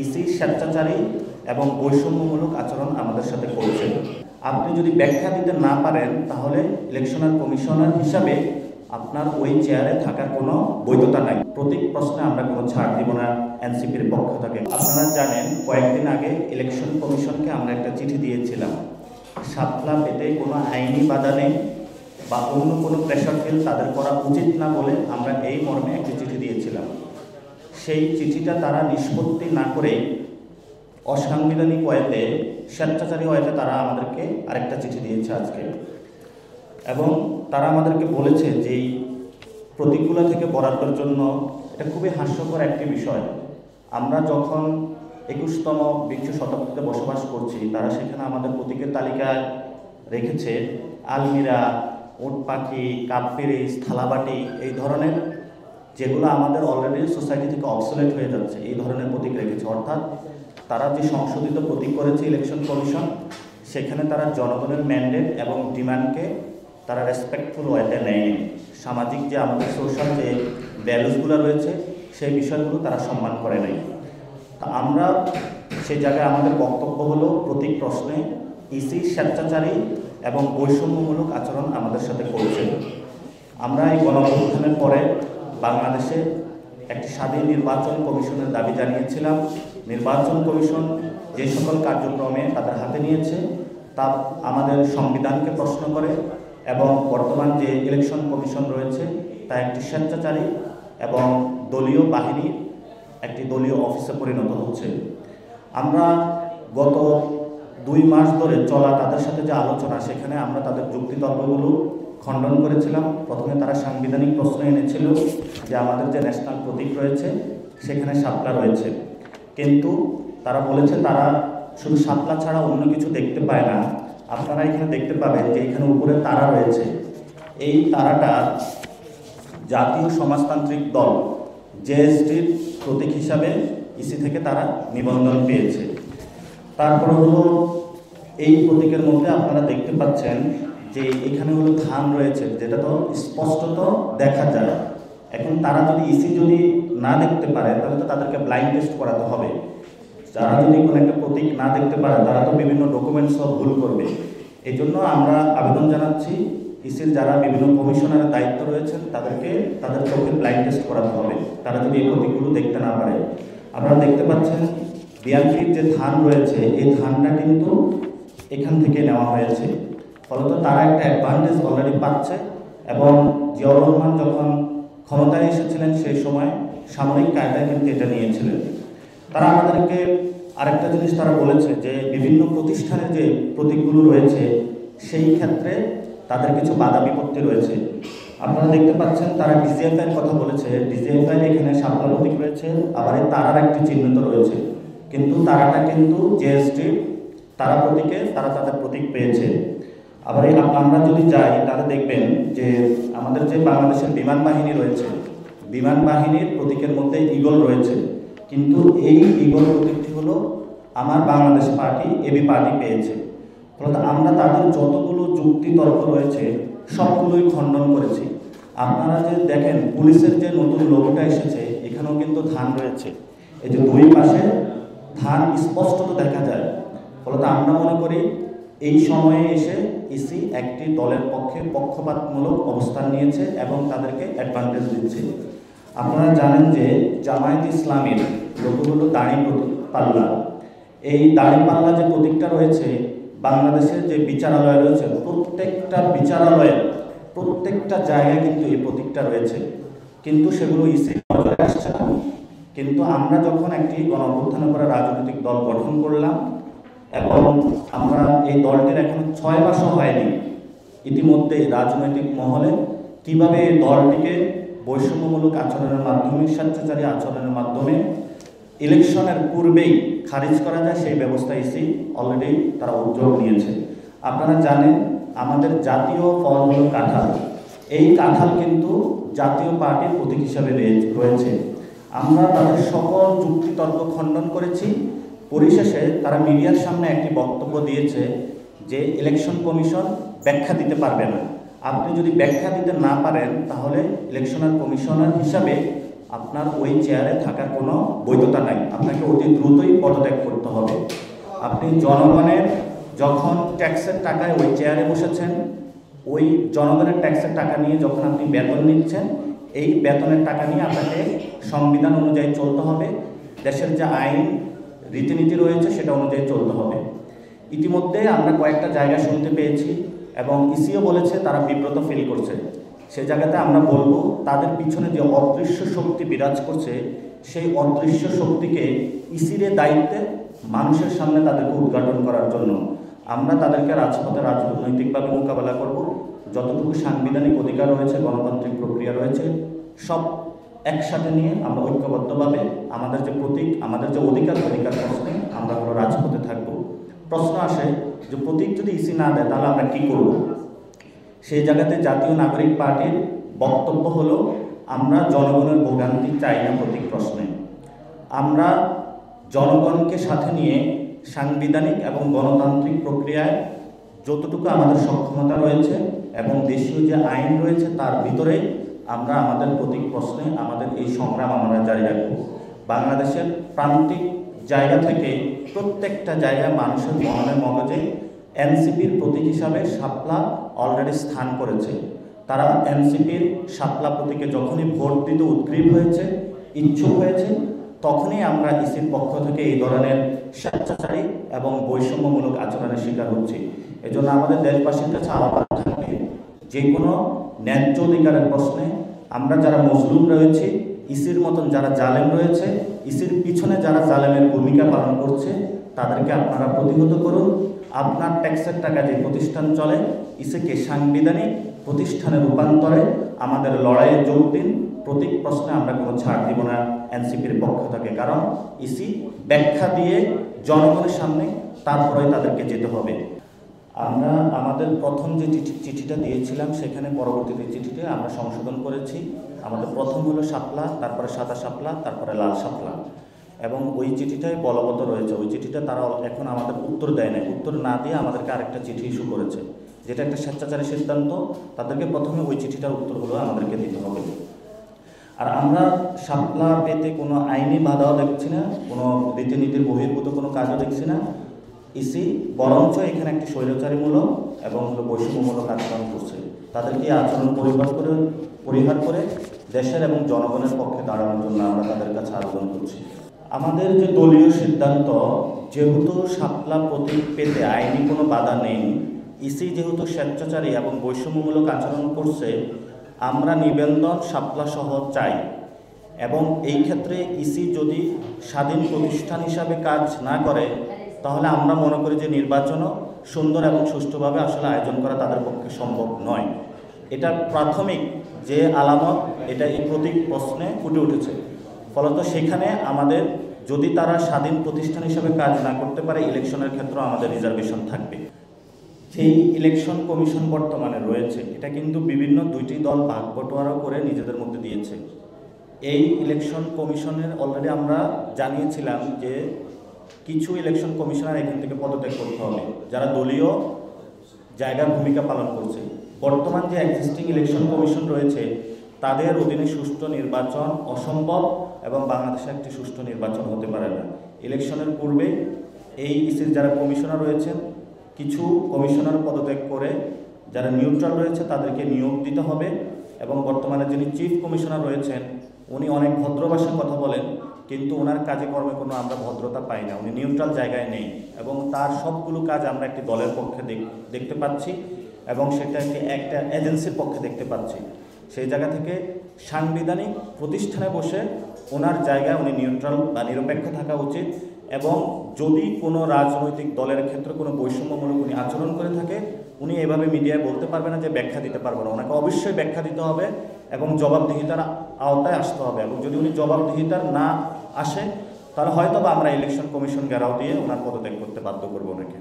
EC স্বেচ্ছাচারী এবং বৈষম্যমূলক আচরণ আমাদের সাথে করছে। আপনি যদি ব্যাখ্যা দিতে না পারেন তাহলে ইলেকশনাল কমিশনার হিসাবে আপনার ওই চেয়ারে থাকার কোনো বৈধতা নাই। প্রতীক প্রশ্নে আমরা কোনো ছাড় দিব না এনসিপির পক্ষ থেকে। আপনারা জানেন কয়েকদিন আগে ইলেকশন কমিশনকে আমরা একটা চিঠি দিয়েছিলাম, শাপলা পেতে কোনো আইনি বাধা নেই বা অন্য কোনো প্রেশার ফিল তাদের করা উচিত না বলে আমরা এই মর্মে একটি চিঠি দিয়েছিলাম। সেই চিঠিটা তারা নিষ্পত্তি না করেই অসাংবিধানিক ওয়েতে, স্বেচ্ছাচারী ওয়েতে তারা আমাদেরকে আরেকটা চিঠি দিয়েছে আজকে, এবং তারা আমাদেরকে বলেছে যে এই প্রতীকগুলো থেকে বরাদ্দের জন্য এটা খুবই হাস্যকর একটি বিষয়। আমরা যখন 21তম বিংশ শতাব্দীতে বসবাস করছি, তারা সেখানে আমাদের প্রতীকের তালিকায় রেখেছে আলমিরা, উট পাখি, কাপ পিরিচ, থালাবাটি, এই ধরনের যেগুলো আমাদের অলরেডি সোসাইটি থেকে অবসোলেট হয়ে যাচ্ছে, এই ধরনের প্রতীক রেখেছে। অর্থাৎ তারা যে সংশোধিত প্রতীক করেছে ইলেকশন কমিশন, সেখানে তারা জনগণের ম্যান্ডেট এবং ডিমান্ডকে তারা রেসপেক্টফুল ওয়েতে নেয়নি। সামাজিক যে আমাদের সোশ্যাল যে ভ্যালুসগুলো রয়েছে সেই বিষয়গুলো তারা সম্মান করে নাই। তা আমরা সেই জায়গায় আমাদের বক্তব্য হলো, প্রতীক প্রশ্নে ইসি স্বেচ্ছাচারী এবং বৈষম্যমূলক আচরণ আমাদের সাথে করছে। আমরা এই গণঅভ্যুত্থানের পরে বাংলাদেশে একটি স্বাধীন নির্বাচন কমিশনের দাবি জানিয়েছিলাম। নির্বাচন কমিশন যে সকল কার্যক্রমে তাদের হাতে নিয়েছে তা আমাদের সংবিধানকে প্রশ্ন করে, এবং বর্তমান যে ইলেকশন কমিশন রয়েছে তা একটি স্বেচ্ছাচারী এবং দলীয় বাহিনীর একটি দলীয় অফিসে পরিণত হচ্ছে। আমরা গত 2 মাস ধরে চলা তাদের সাথে যে আলোচনা, সেখানে আমরা তাদের যুক্তিতর্কগুলো খণ্ডন করেছিলাম। প্রথমে তারা সাংবিধানিক প্রশ্ন এনেছিল যে আমাদের যে ন্যাশনাল প্রতীক রয়েছে সেখানে শাপলা রয়েছে, কিন্তু তারা বলেছে তারা শুধু শাপলা ছাড়া অন্য কিছু দেখতে পায় না। আপনারা এখানে দেখতে পাবেন যে এখানে উপরে তারা রয়েছে, এই তারাটা জাতীয় সমাজতান্ত্রিক দল জেএসডির প্রতীক হিসাবে ইসি থেকে তারা নিবন্ধন পেয়েছে। তারপর হলো এই প্রতীকের মধ্যে আপনারা দেখতে পাচ্ছেন যে এখানে হলো ধান রয়েছে, যেটা তো স্পষ্টত দেখা যায়। এখন তারা যদি ইসি যদি না দেখতে পারে তাহলে তো তাদেরকে ব্লাইন্ড টেস্ট করাতে হবে। যারা যদি কোনো একটা প্রতীক না দেখতে পারে তারা তো বিভিন্ন ডকুমেন্টসও ভুল করবে। এই জন্য আমরা আবেদন জানাচ্ছি ইসির যারা বিভিন্ন কমিশনারের দায়িত্ব রয়েছেন তাদেরকে তাদের চোখে ব্লাইন্ড টেস্ট করাতে হবে, তারা যদি এই প্রতীকগুলো দেখতে না পারে। আপনারা দেখতে পাচ্ছেন বিএনপির যে ধান রয়েছে এই ধানটা কিন্তু এখান থেকে নেওয়া হয়েছে, ফলত তারা একটা অ্যাডভান্টেজ অলরেডি পাচ্ছে। এবং জিয়াউর রহমান যখন ক্ষমতায় এসেছিলেন সেই সময় সামরিক কায়দায় কিন্তু এটা নিয়েছিলেন। তারা আমাদেরকে আরেকটা জিনিস তারা বলেছে যে বিভিন্ন প্রতিষ্ঠানের যে প্রতীকগুলো রয়েছে সেই ক্ষেত্রে তাদের কিছু বাধা বিপত্তি রয়েছে। আপনারা দেখতে পাচ্ছেন তারা ডিজিএফআইয়ের কথা বলেছে, ডিজিএফআই এখানে শাপলা প্রতীক রয়েছে, আবার এই তারার একটি চিহ্নিত রয়েছে, কিন্তু তারাটা কিন্তু জেএসডি তারা প্রতীকে তারা তাদের প্রতীক পেয়েছে। আবার আমরা যদি যাই তাহলে দেখবেন যে আমাদের যে বাংলাদেশের বিমান বাহিনী রয়েছে, বিমান বাহিনীর প্রতীকের মধ্যে ঈগল রয়েছে, কিন্তু এই ঈগল প্রতীকটি হলো আমার বাংলাদেশ পার্টি এবি পার্টি পেয়েছে। ফলত আমরা তাদের যতগুলো যুক্তি তর্ক রয়েছে সবগুলোই খণ্ডন করেছি। আপনারা যে দেখেন পুলিশের যে নতুন লোগোটা এসেছে এখানেও কিন্তু ধান রয়েছে, এই যে 2 পাশে ধান স্পষ্টত দেখা যায়। ফলত আমরা মনে করি এই সময়ে এসে ইসি একটি দলের পক্ষে পক্ষপাতমূলক অবস্থান নিয়েছে এবং তাদেরকে অ্যাডভান্টেজ দিচ্ছে। আপনারা জানেন যে জামায়াত ইসলামীর লোগো হলো দাঁড়িপাল্লা। এই দাঁড়িপাল্লা যে প্রতীকটা রয়েছে বাংলাদেশের যে বিচারালয় রয়েছে প্রত্যেকটা বিচারালয়ে প্রত্যেকটা জায়গায় কিন্তু এই প্রতীকটা রয়েছে, কিন্তু সেগুলো ইসি নজরে আসছে না। কিন্তু আমরা যখন একটি গণঅভ্যুত্থান করে রাজনৈতিক দল গঠন করলাম এবং আমরা এই দলটির এখন 6 মাসও হয়নি, ইতিমধ্যে রাজনৈতিক মহলে কিভাবে এই দলটিকে বৈষম্যমূলক আচরণের মাধ্যমে, স্বেচ্ছাচারী আচরণের মাধ্যমে ইলেকশনের পূর্বেই খারিজ করা যায় সেই ব্যবস্থা ইসি অলরেডি তারা উদ্যোগ নিয়েছে। আপনারা জানেন আমাদের জাতীয় ফল হল কাঁঠাল, এই কাঁঠাল কিন্তু জাতীয় পার্টির প্রতীক হিসাবে রয়েছে। আমরা তাদের সকল যুক্তিতর্ক খণ্ডন করেছি। পরিশেষে তারা মিডিয়ার সামনে একটি বক্তব্য দিয়েছে যে ইলেকশন কমিশন ব্যাখ্যা দিতে পারবে না। আপনি যদি ব্যাখ্যা দিতে না পারেন তাহলে ইলেকশনাল কমিশনার হিসাবে আপনার ওই চেয়ারে থাকার কোনো বৈধতা নাই, আপনাকে অতি দ্রুতই পদত্যাগ করতে হবে। আপনি জনগণের যখন ট্যাক্সের টাকায় ওই চেয়ারে বসেছেন, ওই জনগণের ট্যাক্সের টাকা নিয়ে যখন আপনি বেতন নিচ্ছেন, এই বেতনের টাকা নিয়ে আপনাকে সংবিধান অনুযায়ী চলতে হবে, দেশের যে আইন রীতিনীতি রয়েছে সেটা অনুযায়ী চলতে হবে। ইতিমধ্যে আমরা কয়েকটা জায়গা শুনতে পেয়েছি এবং ইসিও বলেছে তারা বিব্রত ফিল করছে। সে জায়গাতে আমরা বলবো তাদের পিছনে যে অদৃশ্য শক্তি বিরাজ করছে, সেই অদৃশ্য শক্তিকে ইসির দায়িত্বে মানুষের সামনে তাদেরকে উদ্ঘাটন করার জন্য আমরা তাদেরকে রাজপথে রাজনৈতিকভাবে মোকাবেলা করব। যতটুকু সাংবিধানিক অধিকার রয়েছে, গণতান্ত্রিক প্রক্রিয়া রয়েছে, সব একসাথে নিয়ে আমরা ঐক্যবদ্ধভাবে আমাদের যে প্রতীক, আমাদের যে অধিকার প্রশ্নে আমরা হলো রাজপথে থাকব। প্রশ্ন আসে যে প্রতীক যদি ইসি না দেয় তাহলে আমরা কী করব? সেই জায়গাতে জাতীয় নাগরিক পার্টির বক্তব্য হলো আমরা জনগণের ভোগান্তি চাই না প্রতীক প্রশ্নে। আমরা জনগণকে সাথে নিয়ে সাংবিধানিক এবং গণতান্ত্রিক প্রক্রিয়ায় যতটুকু আমাদের সক্ষমতা রয়েছে এবং দেশীয় যে আইন রয়েছে তার ভিতরে আমরা আমাদের প্রতীক প্রশ্নে আমাদের এই সংগ্রাম আমরা জারি রাখব। বাংলাদেশের প্রান্তিক জায়গা থেকে প্রত্যেকটা জায়গায় মানুষের মনে মগজে এনসিপির প্রতীক হিসাবে শাপলা অলরেডি স্থান করেছে। তারা এনসিপির শাপলা প্রতীকে যখনই ভোট দিতে উদ্গ্রীব হয়েছে, ইচ্ছুক হয়েছে, তখনই আমরা ইসির পক্ষ থেকে এই ধরনের স্বেচ্ছাচারী এবং বৈষম্যমূলক আচরণের শিকার হচ্ছি। এজন্য আমাদের দেশবাসীর কাছে আহ্বান থাকবে, যে কোনো ন্যায্য অধিকারের প্রশ্নে আমরা যারা মজলুম রয়েছি, ইসির মতন যারা জালেম রয়েছে, ইসির পিছনে যারা জালেমের ভূমিকা পালন করছে, তাদেরকে আপনারা প্রতিহত করুন। আপনার ট্যাক্সের টাকা যে প্রতিষ্ঠান চলে, ইসিকে সাংবিধানিক প্রতিষ্ঠানে রূপান্তরে আমাদের লড়াইয়ে যোগ দিন। প্রতীক প্রশ্নে আমরা কোনো ছাড় দিব না এনসিপির পক্ষ থেকে, কারণ ইসি ব্যাখ্যা দিয়ে জনগণের সামনে তারপরে তাদেরকে যেতে হবে। আমরা আমাদের প্রথম যে চিঠিটা দিয়েছিলাম সেখানে পরবর্তীতে চিঠিটা আমরা সংশোধন করেছি। আমাদের প্রথম হলো শাপলা, তারপরে সাদা শাপলা, তারপরে লাল শাপলা, এবং ওই চিঠিটাই বলবৎ রয়েছে। ওই চিঠিটা তারা এখন আমাদের উত্তর দেয় নাই, উত্তর না দিয়ে আমাদেরকে আরেকটা চিঠি ইস্যু করেছে, যেটা একটা স্বেচ্ছাচারী সিদ্ধান্ত। তাদেরকে প্রথমে ওই চিঠিটার উত্তরগুলো আমাদেরকে দিতে হবে। আর আমরা শাপলা পেতে কোনো আইনি বাধাও দেখছি না, কোনো রীতিনীতির বহির্ভূত কোনো কাজও দেখছি না। ইসি বরঞ্চ এখানে একটি স্বৈরাচারীমূলক এবং বৈষম্যমূলক আচরণ করছে। তাদেরকে এই আচরণ পরিহার করে দেশের এবং জনগণের পক্ষে দাঁড়ানোর জন্য আমরা তাদের কাছে আবেদন করছি। আমাদের যে দলীয় সিদ্ধান্ত, যেহেতু শাপলা প্রতীক পেতে আইনি কোনো বাধা নেই, ইসি যেহেতু স্বেচ্ছাচারী এবং বৈষম্যমূলক আচরণ করছে, আমরা নিবন্ধন শাপলা সহ চাই। এবং এই ক্ষেত্রে ইসি যদি স্বাধীন প্রতিষ্ঠান হিসাবে কাজ না করে, তাহলে আমরা মনে করি যে নির্বাচনও সুন্দর এবং সুষ্ঠুভাবে আসলে আয়োজন করা তাদের পক্ষে সম্ভব নয়। এটা প্রাথমিক যে আলামত, এটা এই প্রতীক প্রশ্নে ফুটে উঠেছে। ফলত সেখানে আমাদের যদি তারা স্বাধীন প্রতিষ্ঠান হিসাবে কাজ না করতে পারে, ইলেকশনের ক্ষেত্রেও আমাদের রিজার্ভেশন থাকবে। যেই ইলেকশন কমিশন বর্তমানে রয়েছে, এটা কিন্তু বিভিন্ন দুইটি দল ভাগ বটোয়ারা করে নিজেদের মধ্যে দিয়েছে। এই ইলেকশন কমিশনের অলরেডি আমরা জানিয়েছিলাম যে কিছু ইলেকশন কমিশনার এখান থেকে পদত্যাগ করতে হবে, যারা দলীয় জায়গার ভূমিকা পালন করছে। বর্তমান যে এক্সিস্টিং ইলেকশন কমিশন রয়েছে, তাদের অধীনে সুষ্ঠু নির্বাচন অসম্ভব এবং বাংলাদেশে একটি সুষ্ঠু নির্বাচন হতে পারে না। ইলেকশনের পূর্বে এই ইসির যারা কমিশনার রয়েছেন, কিছু কমিশনার পদত্যাগ করে যারা নিউট্রাল রয়েছে তাদেরকে নিয়োগ দিতে হবে। এবং বর্তমানে যিনি চিফ কমিশনার রয়েছেন, উনি অনেক ভদ্র ভাষায় কথা বলেন, কিন্তু ওনার কাজে কর্মে কোনো আমরা ভদ্রতা পাই না। উনি নিউট্রাল জায়গায় নেই এবং তার সবগুলো কাজ আমরা একটি দলের পক্ষে দেখতে পাচ্ছি এবং সেটাকে একটা এজেন্সির পক্ষে দেখতে পাচ্ছি। সেই জায়গা থেকে সাংবিধানিক প্রতিষ্ঠানে বসে ওনার জায়গায় উনি নিউট্রাল বা নিরপেক্ষ থাকা উচিত। এবং যদি কোনো রাজনৈতিক দলের ক্ষেত্রে কোনো বৈষম্যমূলক উনি আচরণ করে থাকে, উনি এভাবে মিডিয়ায় বলতে পারবে না যে ব্যাখ্যা দিতে পারবে না। ওনাকে অবশ্যই ব্যাখ্যা দিতে হবে এবং জবাবদিহিতার আওতায় আসতে হবে। এবং যদি উনি জবাবদিহিতার না আসে, তাহলে হয়তো বা আমরা ইলেকশন কমিশন ঘেরাও দিয়ে ওনার পদত্যাগ করতে বাধ্য করবো ওনাকে।